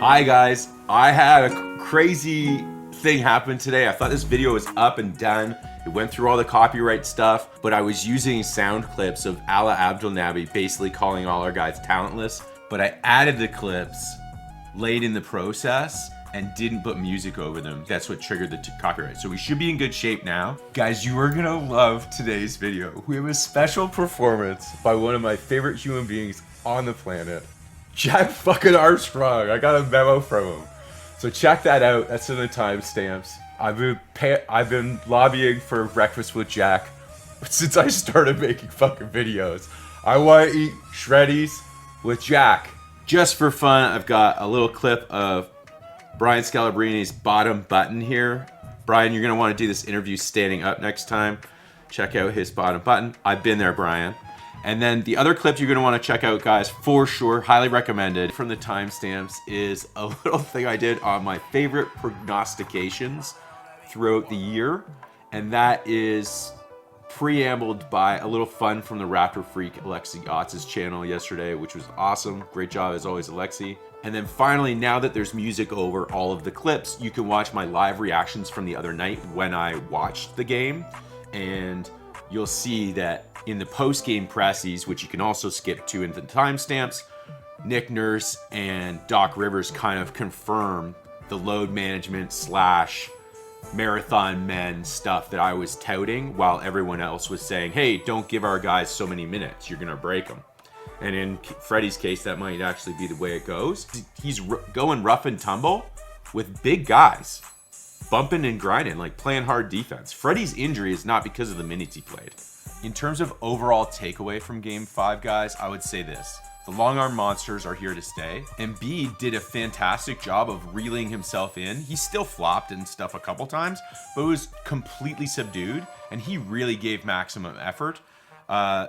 Hi guys, I had a crazy thing happen today. I thought this video was up and done. It went through all the copyright stuff, but I was using sound clips of Ala Abdelnaby basically calling all our guys talentless, but I added the clips late in the process and didn't put music over them. That's what triggered the copyright. So we should be in good shape now. Guys, you are gonna love today's video. We have a special performance by one of my favorite human beings on the planet, Jack fucking Armstrong. I got a memo from him. So check that out. That's in the timestamps. I've been lobbying for breakfast with Jack since I started making fucking videos. I want to eat shreddies with Jack. Just for fun, I've got a little clip of Brian Scalabrane's bottom button here. Brian, you're gonna want to do this interview standing up next time. Check out his bottom button. I've been there, Brian. And then the other clip you're going to want to check out, guys, for sure, highly recommended from the timestamps, is a little thing I did on my favorite prognostications throughout the year. And that is preambled by a little fun from the RaptorFreak, Alexey Otz's channel yesterday, which was awesome. Great job, as always, Alexey. And then finally, now that there's music over all of the clips, you can watch my live reactions from the other night when I watched the game. And you'll see that in the post-game pressies, which you can also skip to in the timestamps, Nick Nurse and Doc Rivers kind of confirm the load management / marathon men stuff that I was touting, while everyone else was saying, hey, don't give our guys so many minutes, you're gonna break them. And in Freddie's case, that might actually be the way it goes. He's going rough and tumble with big guys, bumping and grinding, like playing hard defense. Freddie's injury is not because of the minutes he played. In terms of overall takeaway from Game 5, guys, I would say this. The long arm monsters are here to stay. Embiid did a fantastic job of reeling himself in. He still flopped and stuff a couple times, but was completely subdued, and he really gave maximum effort.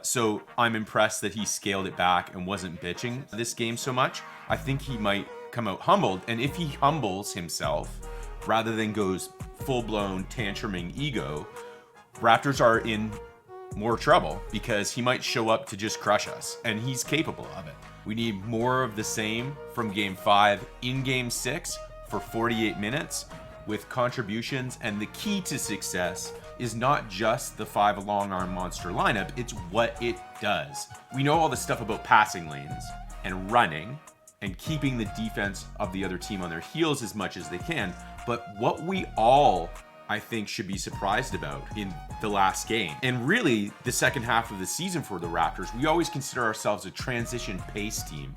So I'm impressed that he scaled it back and wasn't bitching this game so much. I think he might come out humbled, and if he humbles himself rather than goes full-blown tantruming ego, Raptors are in more trouble because he might show up to just crush us, and he's capable of it. We need more of the same from Game 5 in Game 6 for 48 minutes with contributions, and the key to success is not just the 5 long arm monster lineup, it's what it does. We know all the stuff about passing lanes and running and keeping the defense of the other team on their heels as much as they can, but what we all, I think, should be surprised about in the last game, and really the second half of the season for the Raptors, we always consider ourselves a transition pace team,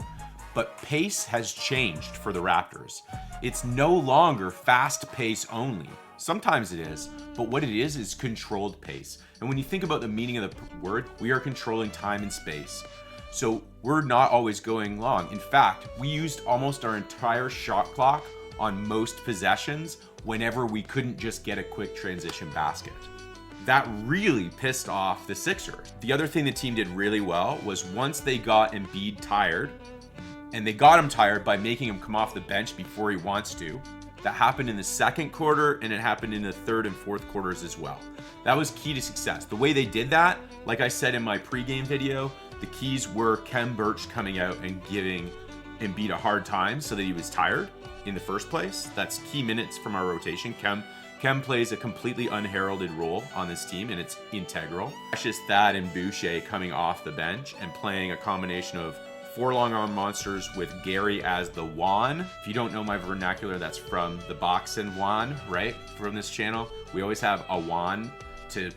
but pace has changed for the Raptors. It's no longer fast pace only. Sometimes it is, but what it is controlled pace. And when you think about the meaning of the word, we are controlling time and space. So we're not always going long. In fact, we used almost our entire shot clock on most possessions whenever we couldn't just get a quick transition basket. That really pissed off the Sixers. The other thing the team did really well was once they got Embiid tired, and they got him tired by making him come off the bench before he wants to. That happened in the second quarter, and it happened in the third and fourth quarters as well. That was key to success. The way they did that, like I said in my pregame video, the keys were Khem Birch coming out and giving Embiid a hard time so that he was tired in the first place. That's key minutes from our rotation. Khem plays a completely unheralded role on this team, and it's integral. It's just that and Boucher coming off the bench and playing a combination of 4 long arm monsters with Gary as the Juan. If you don't know my vernacular, that's from the boxing Juan, right? From this channel. We always have a Juan to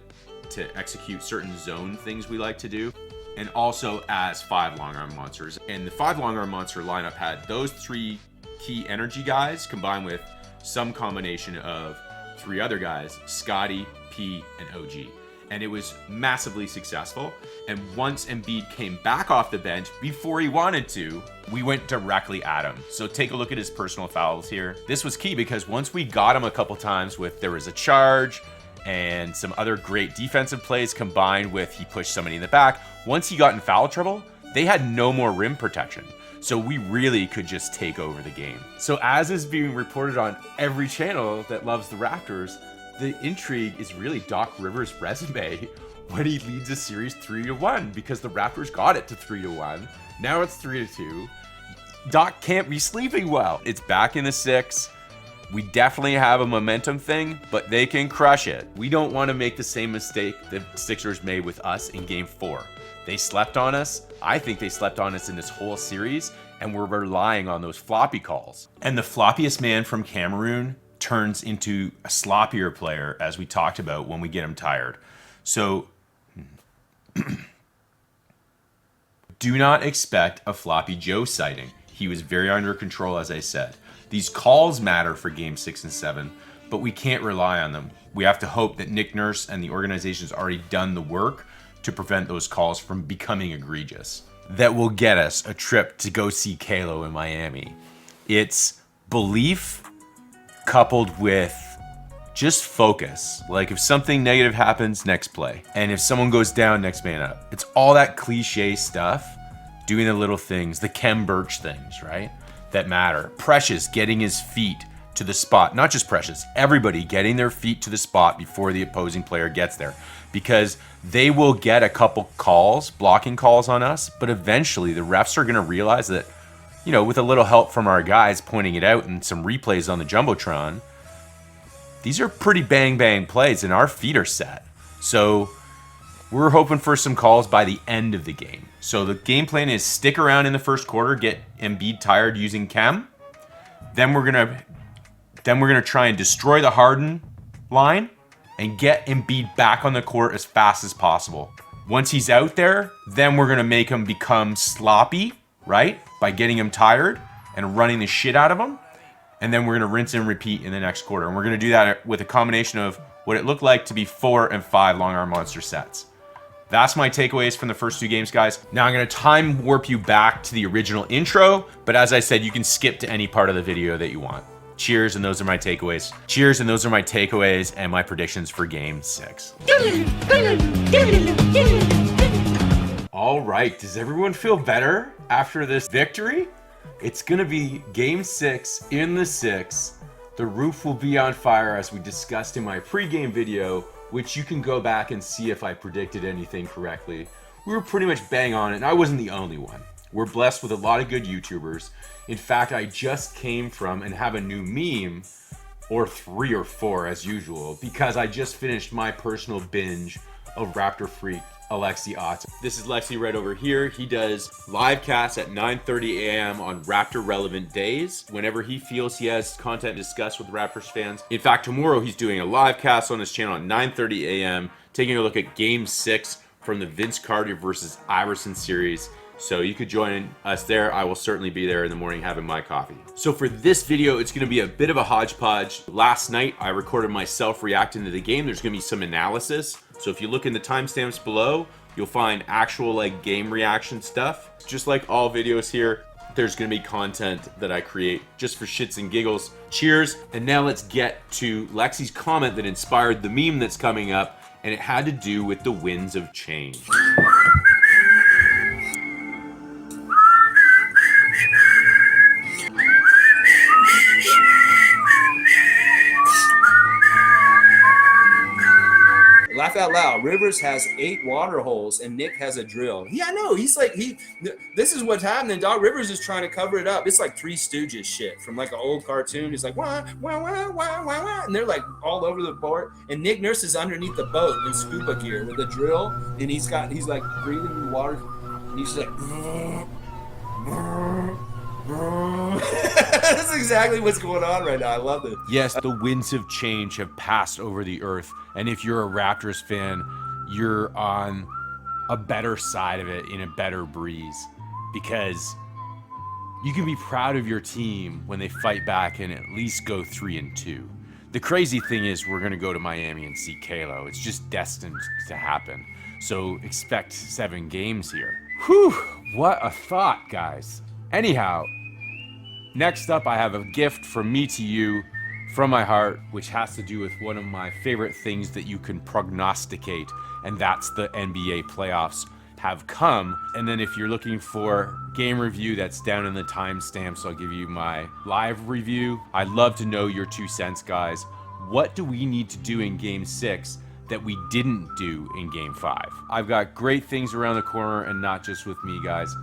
execute certain zone things we like to do. And also as 5 long arm monsters. And the 5 long arm monster lineup had those 3 key energy guys combined with some combination of 3 other guys, Scotty, P, and OG. And it was massively successful. And once Embiid came back off the bench before he wanted to, we went directly at him. So take a look at his personal fouls here. This was key because once we got him a couple times with there was a charge and some other great defensive plays combined with he pushed somebody in the back, once he got in foul trouble, they had no more rim protection. So we really could just take over the game. So as is being reported on every channel that loves the Raptors, the intrigue is really Doc Rivers' resume when he leads a series 3-1 because the Raptors got it to 3-1. Now it's 3-2. Doc can't be sleeping well. It's back in the 6. We definitely have a momentum thing, but they can crush it. We don't want to make the same mistake the Sixers made with us in game 4. They slept on us. I think they slept on us in this whole series, and we're relying on those floppy calls. And the floppiest man from Cameroon turns into a sloppier player, as we talked about, when we get him tired. So do not expect a Floppy Jo sighting. He was very under control, as I said. These calls matter for game 6 and 7, but we can't rely on them. We have to hope that Nick Nurse and the organization's already done the work to prevent those calls from becoming egregious. That will get us a trip to go see Kalo in Miami. It's belief coupled with just focus. Like, if something negative happens, next play. And if someone goes down, next man up. It's all that cliche stuff, doing the little things, the Khem Birch things, right? That matter. Precious getting his feet to the spot. Not just Precious, everybody getting their feet to the spot before the opposing player gets there. Because they will get a couple calls, blocking calls on us, but eventually the refs are going to realize that, you know, with a little help from our guys pointing it out and some replays on the Jumbotron, these are pretty bang plays and our feet are set. So we're hoping for some calls by the end of the game. So the game plan is stick around in the first quarter, get Embiid tired using Khem. Then we're gonna try and destroy the Harden line and get Embiid back on the court as fast as possible. Once he's out there, then we're gonna make him become sloppy, right? By getting him tired and running the shit out of him. And then we're gonna rinse and repeat in the next quarter. And we're gonna do that with a combination of what it looked like to be 4 and 5 long arm monster sets. That's my takeaways from the first 2 games, guys. Now I'm gonna time warp you back to the original intro, but as I said, you can skip to any part of the video that you want. Cheers, and those are my takeaways. Cheers, and those are my takeaways and my predictions for game 6. All right, does everyone feel better after this victory? It's gonna be game 6 in the 6. The roof will be on fire, as we discussed in my pregame video, which you can go back and see if I predicted anything correctly. We were pretty much bang on it, and I wasn't the only one. We're blessed with a lot of good YouTubers. In fact, I just came from and have a new meme, or 3 or 4 as usual, because I just finished my personal binge of RaptorFreak Alexey. This is Lexi right over here. He does live casts at 9:30 a.m. on Raptor relevant days, whenever he feels he has content to discuss with Raptors fans. In fact, tomorrow he's doing a live cast on his channel at 9:30 a.m. taking a look at game 6 from the Vince Carter versus Iverson series. So you could join us there. I will certainly be there in the morning having my coffee. So for this video, it's gonna be a bit of a hodgepodge. Last night, I recorded myself reacting to the game. There's gonna be some analysis. So if you look in the timestamps below, you'll find actual like game reaction stuff. Just like all videos here, there's gonna be content that I create just for shits and giggles. Cheers, and now let's get to Lexi's comment that inspired the meme that's coming up, and it had to do with the winds of change. Laugh out loud. Rivers has 8 water holes and Nick has a drill. Yeah, I know. He's like, this is what's happening. Doc Rivers is trying to cover it up. It's like Three Stooges shit from like an old cartoon. He's like, wah, wah, wah, wah, wah, wah. And they're like all over the board. And Nick Nurse is underneath the boat in scuba gear with a drill. And he's like breathing in water. And he's like, that's exactly what's going on right now. I love it. Yes, the winds of change have passed over the earth, and if you're a Raptors fan, you're on a better side of it in a better breeze, because you can be proud of your team when they fight back and at least go 3-2. The crazy thing is we're gonna go to Miami and see Kalo. It's just destined to happen. So expect 7 games here. Whew, what a thought, guys. Anyhow, next up, I have a gift from me to you, from my heart, which has to do with one of my favorite things that you can prognosticate, and that's the NBA playoffs have come. And then if you're looking for game review, that's down in the timestamps. I'll give you my live review. I'd love to know your 2 cents, guys. What do we need to do in game 6 that we didn't do in game 5? I've got great things around the corner, and not just with me, guys.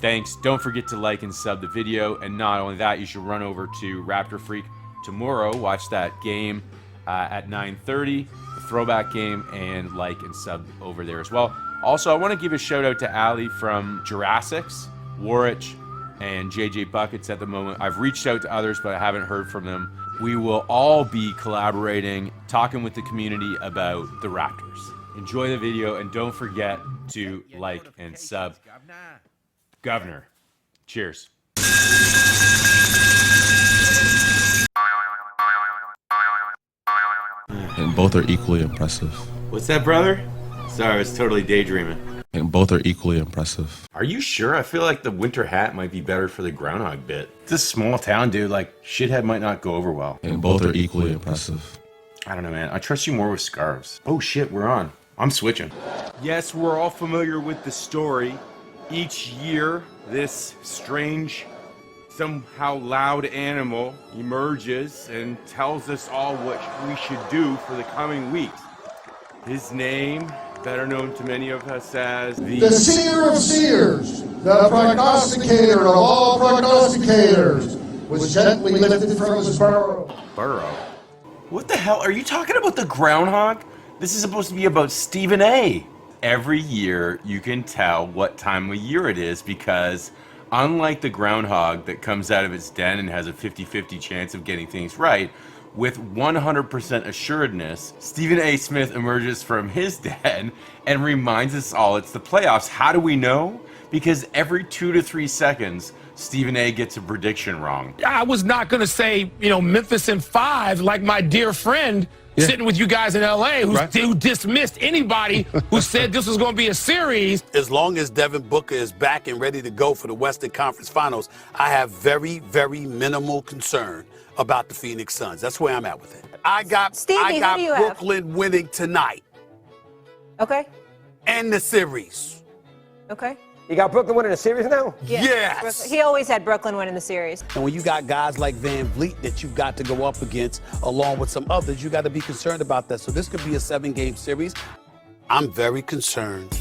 Thanks. Don't forget to like and sub the video. And not only that, you should run over to RaptorFreak tomorrow. Watch that game at 9:30, the throwback game, and like and sub over there as well. Also, I want to give a shout out to Ali from Jurassics, Warwich, and JJ Buckets at the moment. I've reached out to others, but I haven't heard from them. We will all be collaborating, talking with the community about the Raptors. Enjoy the video, and don't forget to like and sub. Governor. Cheers. And both are equally impressive. What's that, brother? Sorry, I was totally daydreaming. And both are equally impressive. Are you sure? I feel like the winter hat might be better for the groundhog bit. It's a small town, dude. Like, shithead might not go over well. And both are equally impressive. I don't know, man. I trust you more with scarves. Oh, shit, we're on. I'm switching. Yes, we're all familiar with the story. Each year, this strange, somehow loud animal emerges and tells us all what we should do for the coming weeks. His name, better known to many of us as the seer of seers, the prognosticator of all prognosticators, was gently lifted from his burrow. Burrow? What the hell? Are you talking about the groundhog? This is supposed to be about Stephen A. Every year, you can tell what time of year it is because unlike the groundhog that comes out of its den and has a 50-50 chance of getting things right, with 100% assuredness, Stephen A. Smith emerges from his den and reminds us all it's the playoffs. How do we know? Because every 2 to 3 seconds, Stephen A. gets a prediction wrong. I was not going to say, Memphis in 5 like my dear friend sitting with you guys in L.A. who dismissed anybody who said this was going to be a series. As long as Devin Booker is back and ready to go for the Western Conference Finals, I have very, very minimal concern about the Phoenix Suns. That's where I'm at with it. I got Brooklyn winning tonight. Okay. And the series. Okay. You got Brooklyn winning the series now? Yeah. Yes. He always had Brooklyn winning the series. And when you got guys like Van Vliet that you've got to go up against, along with some others, you got to be concerned about that. So this could be a 7-game series. I'm very concerned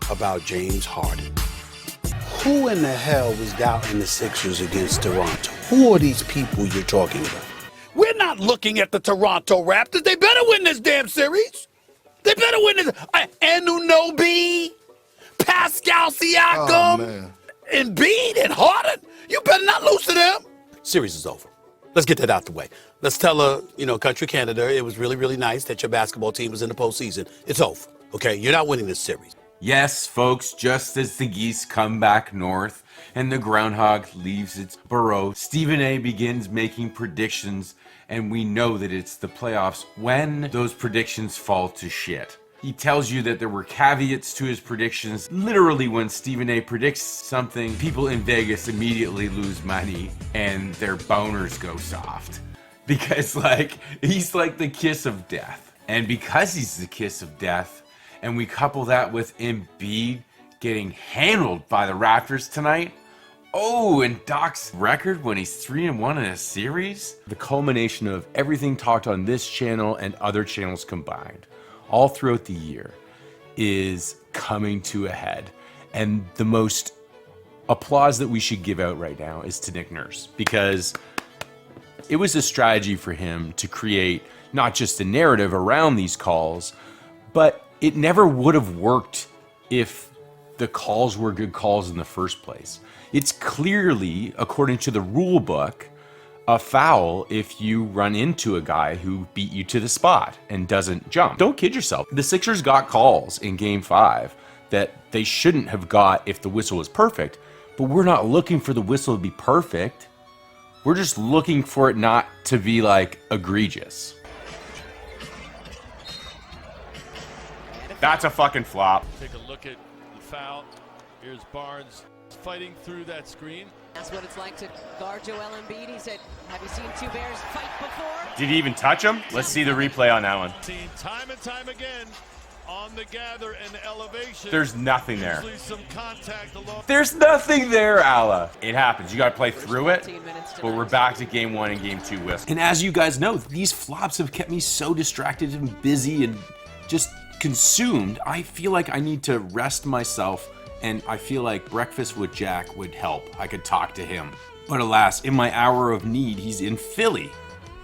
about James Harden. Who in the hell was doubting the Sixers against Toronto? Who are these people you're talking about? We're not looking at the Toronto Raptors. They better win this damn series. They better win this. Anunoby, Pascal Siakam, Embiid, and Harden. You better not lose to them. Series is over. Let's get that out the way. Let's tell country Canada, it was really, really nice that your basketball team was in the postseason. It's over, okay? You're not winning this series. Yes, folks, just as the geese come back north and the groundhog leaves its burrow, Stephen A. begins making predictions, and we know that it's the playoffs when those predictions fall to shit. He tells you that there were caveats to his predictions. Literally, when Stephen A. predicts something, people in Vegas immediately lose money and their boners go soft. Because, he's like the kiss of death. And because he's the kiss of death, and we couple that with Embiid getting handled by the Raptors tonight, oh, and Doc's record when he's 3-1 in a series, the culmination of everything talked on this channel and other channels combined, all throughout the year, is coming to a head. And the most applause that we should give out right now is to Nick Nurse, because it was a strategy for him to create not just a narrative around these calls, but it never would have worked if the calls were good calls in the first place. It's clearly, according to the rule book, a foul if you run into a guy who beat you to the spot and doesn't jump. Don't kid yourself. The Sixers got calls in Game 5 that they shouldn't have got if the whistle was perfect, but we're not looking for the whistle to be perfect. We're just looking for it not to be, egregious. That's a fucking flop. Take a look at the foul. Here's Barnes fighting through that screen. That's what it's like to guard Joel Embiid. He said, have you seen two Bears fight before? Did he even touch him? Let's see the replay on that one. Seen time and time again on the gather and elevation. There's nothing there. Some contact along. There's nothing there, Alla. It happens. You got to play through it. But we're back to Game 1 and Game 2 with. And as you guys know, these flops have kept me so distracted and busy and just consumed. I feel like I need to rest myself and I feel like Breakfast with Jack would help. I could talk to him. But alas, in my hour of need, he's in Philly.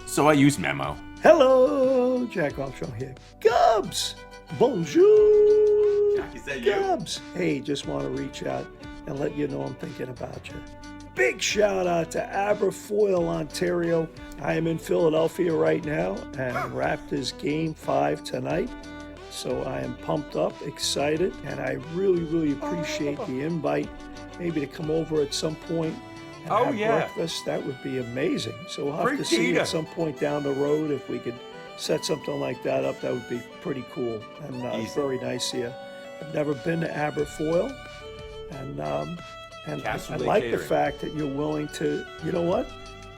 So I use Memo. Hello, Jack Armstrong here. Gubs! Bonjour! Jack, is that you? Gubs! Hey, just want to reach out and let you know I'm thinking about you. Big shout out to Aberfoyle, Ontario. I am in Philadelphia right now, and Raptors Game 5 tonight. So I am pumped up, excited, and I really appreciate the invite. Maybe to come over at some point and have breakfast. That would be amazing. So we'll have to see at some point down the road if we could set something like that up. That would be pretty cool and very nice here. I've never been to Aberfoyle, and I like the fact that you're willing to, you know what?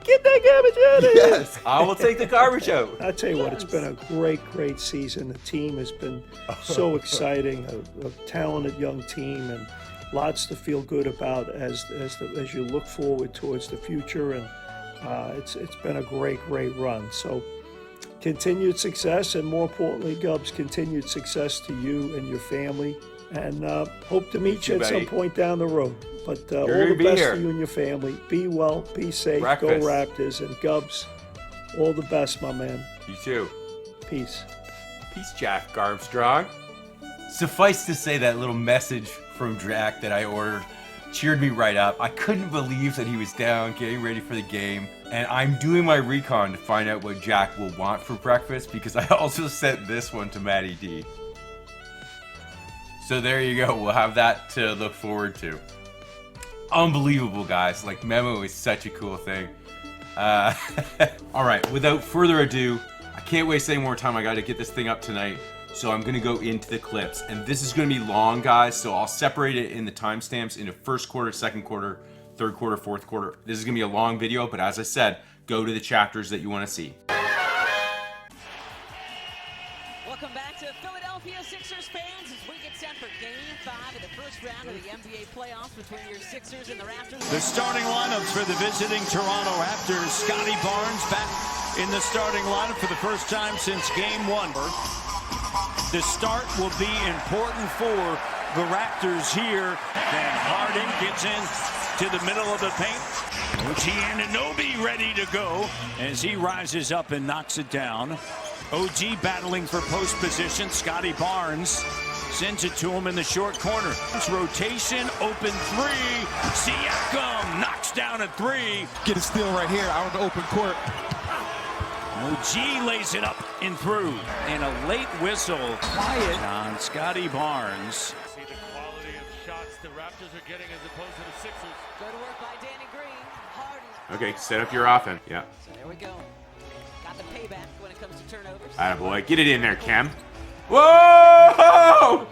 Get that garbage out of here! Yes, I will take the garbage out. I tell you what, it's been a great season. The team has been so exciting, a talented young team, and lots to feel good about as you look forward towards the future. And it's been a great run. So continued success, and more importantly, Gubs, continued success to you and your family. And hope to meet you at some point down the road. But all the best to you and your family. Be well, be safe, go Raptors, and Gubs, all the best, my man. You too. Peace. Peace, Jack Armstrong. Suffice to say, that little message from Jack that I ordered cheered me right up. I couldn't believe that he was down, getting ready for the game. And I'm doing my recon to find out what Jack will want for breakfast, because I also sent this one to Matty D. So there you go. We'll have that to look forward to. Unbelievable, guys. Like, Memo is such a cool thing. All right, without further ado, I can't waste any more time. I got to get this thing up tonight. So I'm going to go into the clips. And this is going to be long, guys. So I'll separate it in the timestamps into first quarter, second quarter, third quarter, fourth quarter. This is going to be a long video. But as I said, go to the chapters that you want to see. Welcome back to Philadelphia Sixers fans as we get set for Game 5 of the first round of the NBA playoffs between your Sixers and the Raptors. The starting lineups for the visiting Toronto Raptors. Scotty Barnes back in the starting lineup for the first time since Game 1. The start will be important for the Raptors here. Then Harden gets in to the middle of the paint. OG Anunoby ready to go as he rises up and knocks it down. OG battling for post position. Scotty Barnes sends it to him in the short corner. Rotation, open three. Siakam knocks down a three. Get a steal right here out of the open court. OG lays it up and through. And a late whistle. Quiet on Scotty Barnes. See the quality of shots the Raptors are getting as opposed to the Sixers. Good work by Danny Green. Harden. Okay, set up your offense. Yeah. So there we go. Got the payback when it comes to turnovers. Attaboy. Get it in there, Khem. Whoa!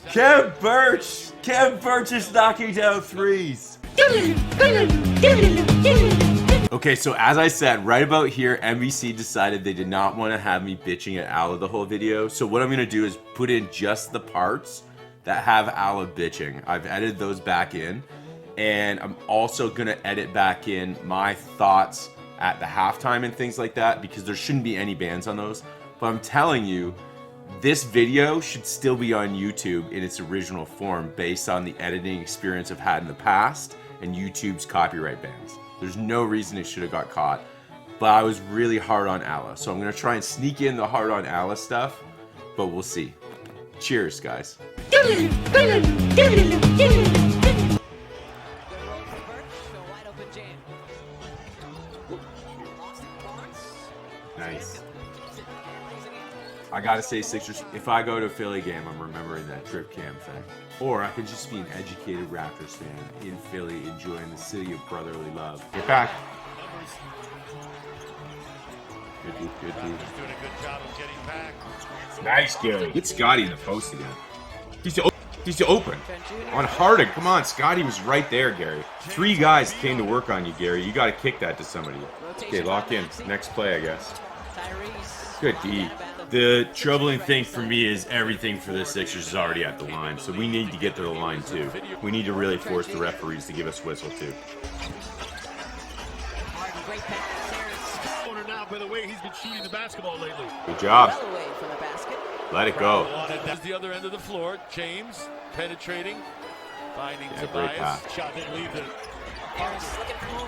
Khem Birch! Khem Birch is knocking down threes. Okay, so as I said, right about here, NBC decided they did not want to have me bitching at Ala the whole video. So what I'm going to do is put in just the parts that have Ala bitching. I've edited those back in. And I'm also going to edit back in my thoughts at the halftime and things like that, because there shouldn't be any bans on those. But I'm telling you, this video should still be on YouTube in its original form based on the editing experience I've had in the past and YouTube's copyright bans. There's no reason it should have got caught, but I was really hard on Ala. So I'm gonna try and sneak in the hard on Ala stuff, but we'll see. Cheers, guys. Nice. I gotta say, Sixers, if I go to a Philly game, I'm remembering that Trip Cam thing. Or I could just be an educated Raptors fan in Philly, enjoying the city of brotherly love. Get back. Good dude, good dude. Doing a good job of getting back. Nice, Gary. Get Scotty in the post again. He's to open. On Harden. Come on, Scotty was right there, Gary. 3 guys came to work on you, Gary. You gotta kick that to somebody. Okay, lock in. Next play, I guess. Good D. The troubling thing for me is everything for the Sixers is already at the line, so we need to get to the line too. We need to really force the referees to give us whistle too. corner now by the way he's been shooting the basketball lately. Good job. Well away from the basket. Let it go. That's the other end of the floor. James penetrating, finding Yeah, great Tobias. pass. Shot didn't leave the. Harris looking for more.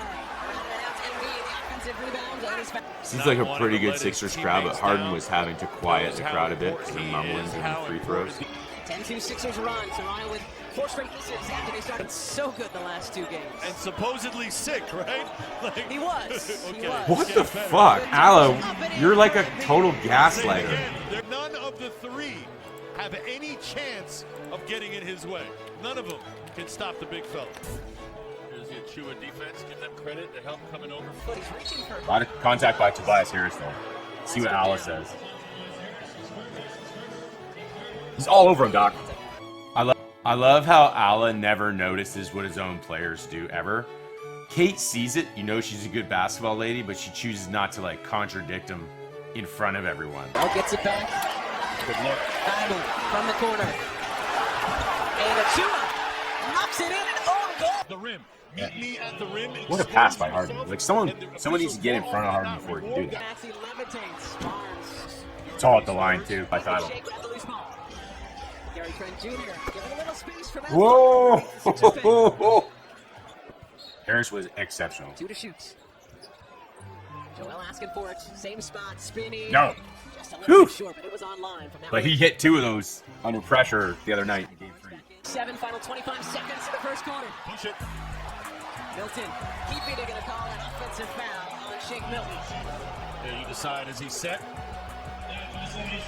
Embiid, offensive rebound, and he's back. Seems like a pretty good Sixers crowd, but Harden was having to quiet the crowd a bit because they're mumbling during the free throws. 10-2 Sixers run. Toronto with 4 straight misses after they started so good the last 2 games. And supposedly sick, right? Like, He was. okay. He was. What the fuck? Aloe, you're like a total gaslighter. Again, none of the 3 have any chance of getting in his way. None of them can stop the big fella. Here's the Achiuwa defense. Give them credit to help coming over. But he's reaching for A lot of contact by Tobias Harris, though. See what Alice says. He's all over him, Doc. I love how Ala never notices what his own players do, ever. Kate sees it, you know she's a good basketball lady, but she chooses not to, like, contradict him in front of everyone. Oh, gets it back. Good luck. Preamble from the corner. And Achiuwa knocks it in and on goal. The rim. Meet me at the rim. What a pass by Harden. Like, someone needs to get in front of Harden before he can do that. Maxey levitates. Barnes. It's all at the line, too, by title. Shake grab the loose ball. Gary Trent Jr. giving a little space for that. Whoa! Harris was exceptional. 2 to shoot. Joel asking for it. Same spot. Spinning. No. Just a little bit short, but it was online from that But he hit 2 of those under pressure the other night in game 3. 7 final 25 seconds in the first quarter. Push it. Milton keeping it, gonna call an offensive foul on Shake Milton. Yeah, you decide, is he set?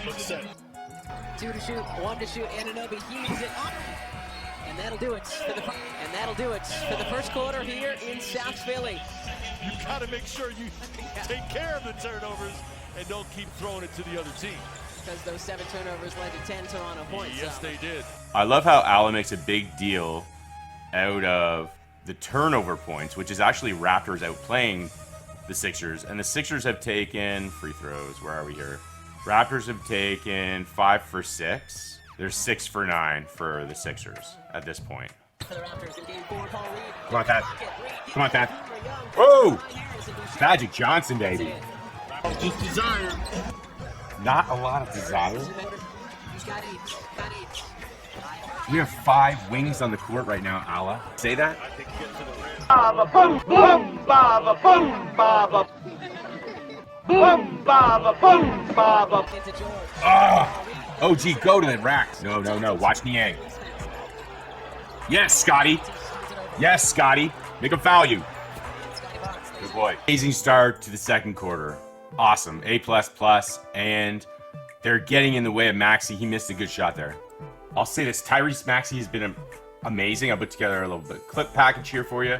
Looks set. 2 to shoot, 1 to shoot. Anunoby heaves it up, and that'll do it for the first quarter here in South Philly. You got to make sure you take care of the turnovers and don't keep throwing it to the other team. Because those 7 turnovers led to 10 Toronto points. Yes, they did. I love how Ala makes a big deal out of the turnover points, which is actually Raptors outplaying the Sixers. And the Sixers have taken free throws. Where are we here? Raptors have taken 5 for 6. There's 6 for 9 for the Sixers at this point. For the Raptors in game 4, Paul Reed. Come on, Thad. Come on, Thad. Whoa! Magic Johnson, baby. Just desire. Not a lot of desire. He's got each. We have 5 wings on the court right now, Ala. Say that? I think get to the rim. Baba boom boom baba boom baba boom baba boom baba. Into George. OG, go to the racks. No. Watch Niang. Yes, Scotty. Yes, Scotty. Make him foul you. Good boy. Amazing start to the second quarter. Awesome. A++. And they're getting in the way of Maxey. He missed a good shot there. I'll say this. Tyrese Maxey has been amazing. I put together a little bit clip package here for you.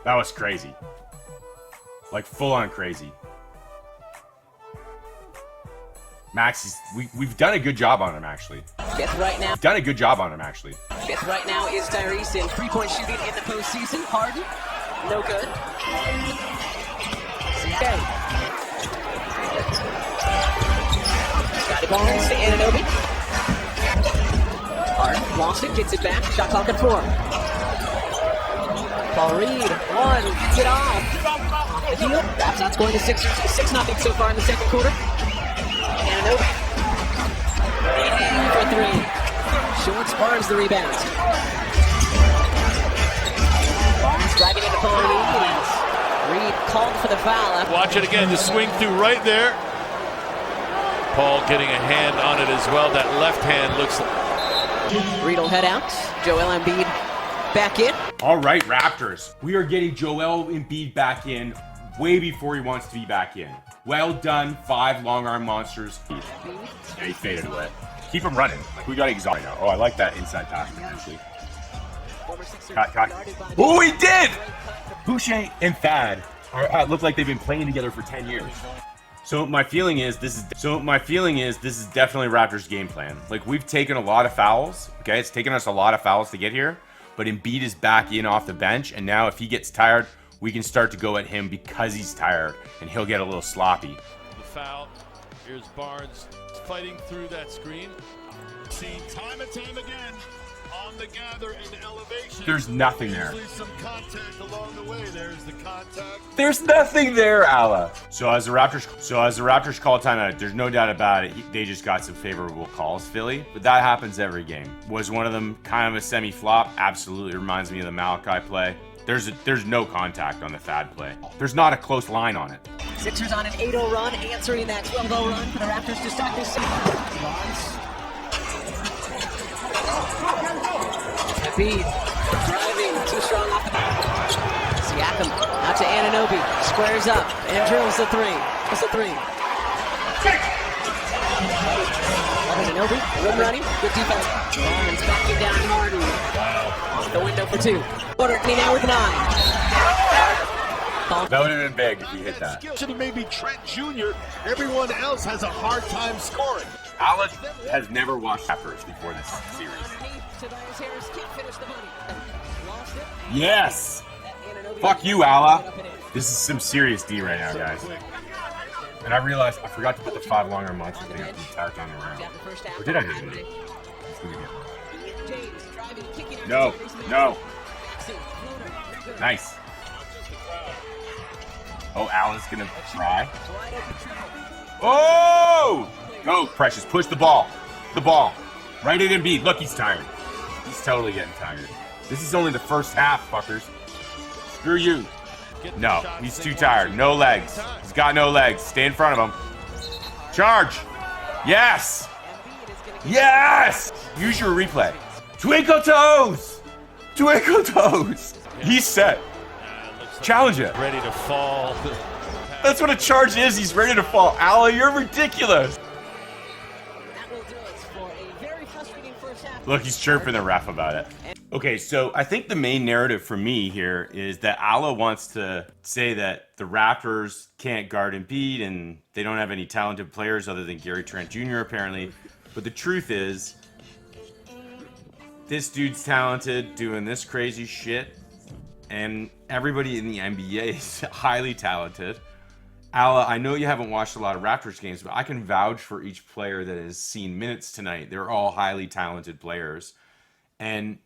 That was crazy. Like, full-on crazy. Max, we've done a good job on him, actually. Guess right now. Done a good job on him, actually. Guess right now is Tyrese in 3-point shooting in the postseason. Harden, no good. Okay. Scotty Barnes to Anunoby. Harden lost it, gets it back. Shot clock at 4. Paul Reed, 1, gets it off. The heel. Raptors going to 6-0 so far in the second quarter. Anunoby. For 3. Shorts Barnes the rebound. Barnes driving into Paul Reed. Reed called for the foul. Watch it again. The swing through right there. Paul getting a hand on it as well. That left hand looks like. Reed will head out. Joel Embiid back in. All right, Raptors. We are getting Joel Embiid back in way before he wants to be back in. Well done, 5 long arm monsters. Yeah, he faded away. Keep him running. Like, we got to exhaust right now. Oh, I like that inside pass, actually. Cut. Oh, he did! Boucher and Thad look like they've been playing together for 10 years. So my feeling is this is definitely Raptors' game plan. Like, we've taken a lot of fouls. Okay, it's taken us a lot of fouls to get here. But Embiid is back in off the bench, and now if he gets tired, we can start to go at him because he's tired, and he'll get a little sloppy. The foul. Here's Barnes fighting through that screen. Seen time and time again. on the gather in elevation. There's nothing there. Usually some contact along the way. There's the contact. There's nothing there, Ala. So as the Raptors call timeout, there's no doubt about it. They just got some favorable calls, Philly. But that happens every game. Was one of them kind of a semi-flop? Absolutely. Reminds me of the Malachi play. There's no contact on the Thad play. There's not a close line on it. Sixers on an 8-0 run, answering that 12-0 run for the Raptors to start this season. Embiid driving, too strong off the back. Siakam out to Anunoby, squares up and drills the three. That's the three. Anunoby, rim running, good defense. Barnes backing down Harden. The window for two. Qaurter now with 9. That would have been big if you hit that. Should have maybe Trent Jr. Everyone else has a hard time scoring. Alex has never watched Raptors before this series. Yes! Fuck you, Ala. This is some serious D right now, guys. And I realized I forgot to put the 5 longer monster thing up the entire time around. Or did I hit it? No, no. Nice. Oh, Ala's gonna try. Oh! Go, Precious. Push the ball. The ball. Right at Embiid. Look, he's tired. He's totally getting tired. This is only the first half, fuckers. Screw you. No, he's too tired. No legs. He's got no legs. Stay in front of him. Charge. Yes. Yes. Use your replay. Twinkle toes. Twinkle toes. He's set. Challenge it. Ready to fall. That's what a charge is. He's ready to fall. Ala, you're ridiculous. Look, he's chirping the ref about it. Okay, so I think the main narrative for me here is that Ala wants to say that the Raptors can't guard Embiid and they don't have any talented players other than Gary Trent Jr. apparently. But the truth is, this dude's talented doing this crazy shit, and everybody in the NBA is highly talented. Ala, I know you haven't watched a lot of Raptors games, but I can vouch for each player that has seen minutes tonight. They're all highly talented players. And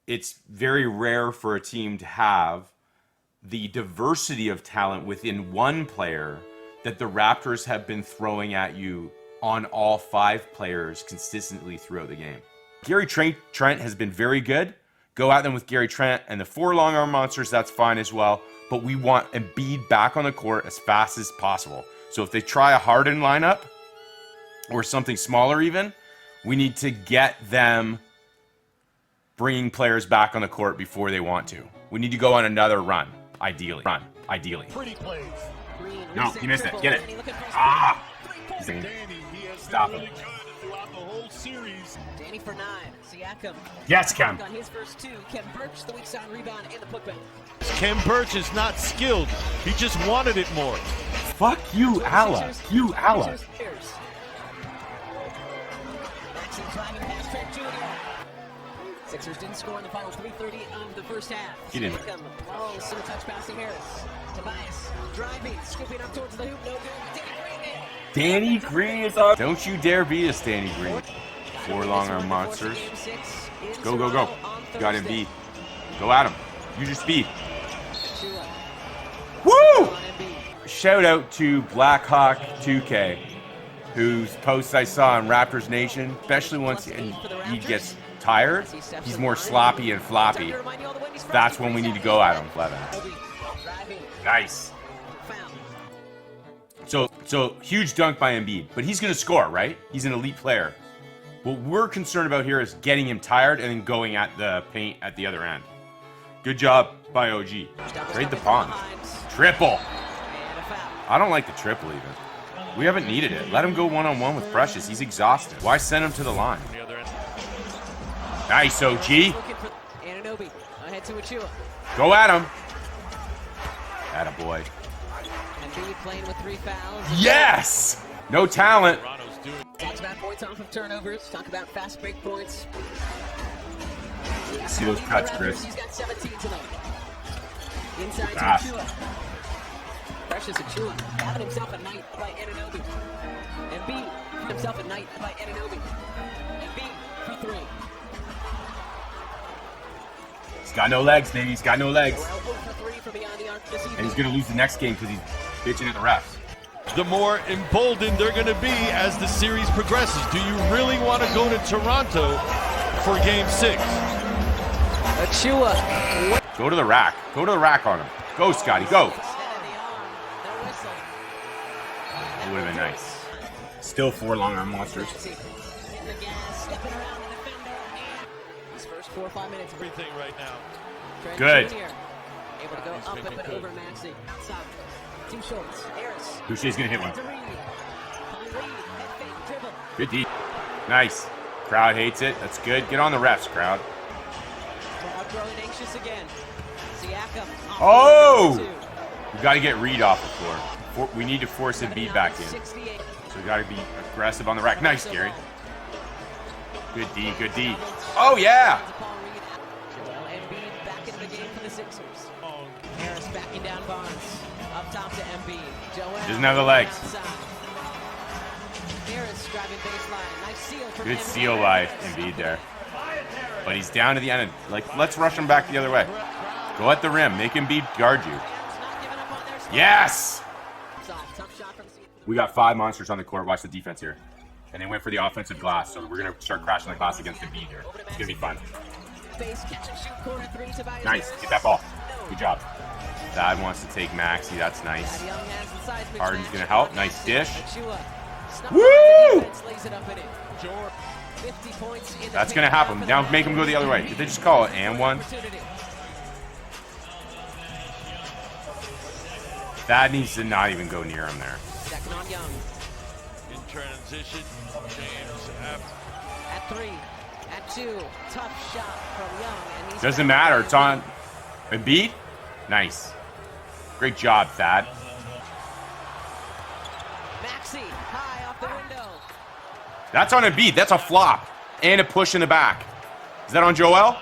it's very rare for a team to have the diversity of talent within one player that the Raptors have been throwing at you on all 5 players consistently throughout the game. Gary Trent has been very good. Go at them with Gary Trent and the 4 long arm monsters, that's fine as well. But we want Embiid back on the court as fast as possible. So if they try a Harden lineup or something smaller even, we need to get them bringing players back on the court before they want to. We need to go on another run, ideally. Pretty plays. No, he missed it. Get it. Ah! Stop him. Throughout the whole series. Danny for 9. Siakam. Yes, Khem. On his first 2. Khem Birch, the weak side rebound and the putback. Khem Birch is not skilled. He just wanted it more. Fuck you, Ala. You, Ala. Sixers didn't score in the final 3:30 of the first half. Get in. Oh, single touch passing Harris. Tobias driving, scooping up towards the hoop. No good. Danny Green is up. Don't you dare beat us, Danny Green. 4 long arm monsters. Go, go, go. You got Embiid. Go at him. Use your speed. Woo! Shout out to Blackhawk 2K, whose posts I saw on Raptors Nation, especially once he gets tired, he's more sloppy and floppy. That's when we need to go at him, Levin. Nice. So huge dunk by Embiid, but he's going to score, right? He's an elite player. What we're concerned about here is getting him tired and then going at the paint at the other end. Good job by OG. Trade the pawns. Triple. I don't like the triple even. We haven't needed it. Let him go one-on-one with Precious. He's exhausted. Why send him to the line? Nice, OG. Anunoby ahead to Achiuwa. Go at him. Attaboy. Embiid playing with 3 fouls. Yes! No talent. Talks about points off of turnovers. Talk about fast break points. See those cuts, Chris. He's got 17 tonight. Inside to Fast. Achiuwa. Precious Achiuwa having himself a night by Anunoby. Embiid himself a night by Anunoby. Embiid for 3. got no legs, baby. He's got no legs. And he's going to lose the next game because he's bitching at the refs. The more emboldened they're going to be as the series progresses. Do you really want to go to Toronto for Game 6? Achiuwa. Go to the rack. Go to the rack on him. Go, Scotty. Go. That would have been nice. Still 4 long arm monsters. These first 4 or 5 minutes. Everything right now. Good. Able to go up and over Maxey. Outside. Two shorts. Harris. Boucher's going to hit one. Good D. Nice. Crowd hates it. That's good. Get on the refs, crowd. Crowd growing anxious again. Siakam. Oh! We got to get Reed off the floor. We need to force Embiid back in. So we got to be aggressive on the rack. Nice, Gary. Good D. Good D. Oh, yeah! Embiid back into the game for the Sixers. Harris backing down Barnes. Up top to Embiid. Doesn't have the legs. Harris driving baseline. Nice seal from Good seal by Embiid there. But he's down to the end. Like, let's rush him back the other way. Go at the rim. Make Embiid guard you. Yes! We got 5 monsters on the court. Watch the defense here. And they went for the offensive glass, so we're going to start crashing the glass against Embiid here. It's going to be fun. Nice. Get that ball. Good job. Thad wants to take Maxey. That's nice. Harden's going to help. Nice dish. Woo! That's going to happen. Now make him go the other way. Did they just call it and one? Thad needs to not even go near him there. In transition, James at 3, at 2, tough shot from Young. And doesn't matter. It's on Embiid. Nice. Great job, Thad. Maxey, high off the window. That's on Embiid. That's a flop. And a push in the back. Is that on Joel?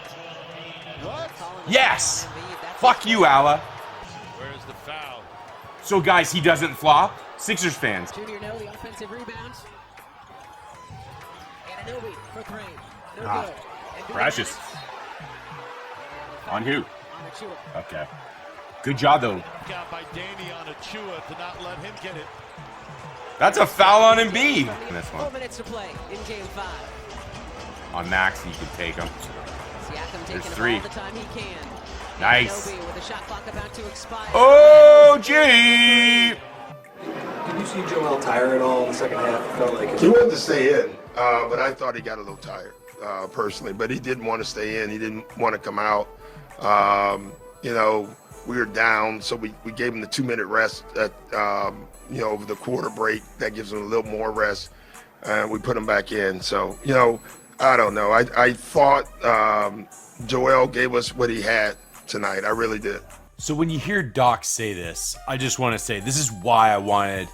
What? Yes. Fuck you, Ala. Where's the foul? So, guys, he doesn't flop. Sixers fans. Junior No, the offensive rebound. And Anunoby for 3. No good. Precious. On who? On Achiuwa. Okay. Good job, though. Got by Danny on Achiuwa to not let him get it. That's a foul on Embiid. This 4 one. minutes to play in Game 5. On Max, you can take him. Siakam There's taking 3. all the time he can. Nice. Anunoby with the shot clock about to expire. Oh, gee. Did you see Joel tire at all in the second half? It felt like he wanted to stay in, but I thought he got a little tired personally. But he didn't want to stay in. He didn't want to come out. You know, we were down, so we gave him the 2-minute rest at over the quarter break. That gives him a little more rest, and we put him back in. So I don't know. I thought Joel gave us what he had tonight. I really did. So when you hear Doc say this, I just want to say this is why I wanted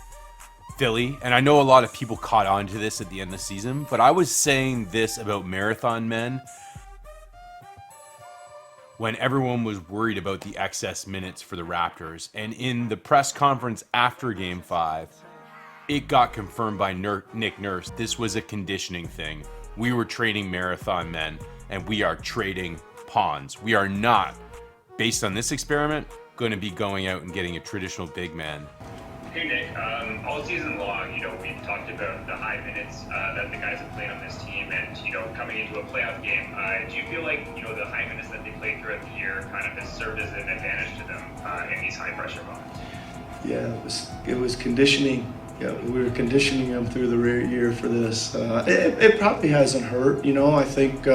Philly. And I know a lot of people caught on to this at the end of the season, but I was saying this about marathon men when everyone was worried about the excess minutes for the Raptors. And in the press conference after Game 5, it got confirmed by Nick Nurse. This was a conditioning thing. We were training marathon men, and we are trading pawns. We are not, based on this experiment, going to be going out and getting a traditional big man. Hey Nick, all season long, we've talked about the high minutes that the guys have played on this team, and coming into a playoff game, do you feel like the high minutes that they played throughout the year kind of has served as an advantage to them in these high pressure moments? Yeah, it was conditioning. Yeah, we were conditioning them through the year for this. It probably hasn't hurt. I think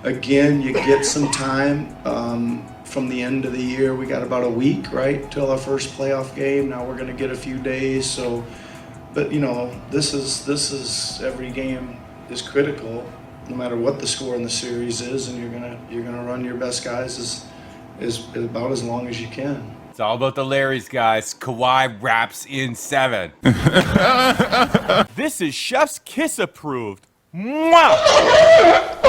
again you get some time. From the end of the year, we got about a week, right, till our first playoff game. Now we're going to get a few days. So, but this is every game is critical, no matter what the score in the series is, and you're gonna run your best guys is about as long as you can. It's all about the Larrys, guys. Kawhi raps in 7. This is Chef's Kiss approved. Mwah!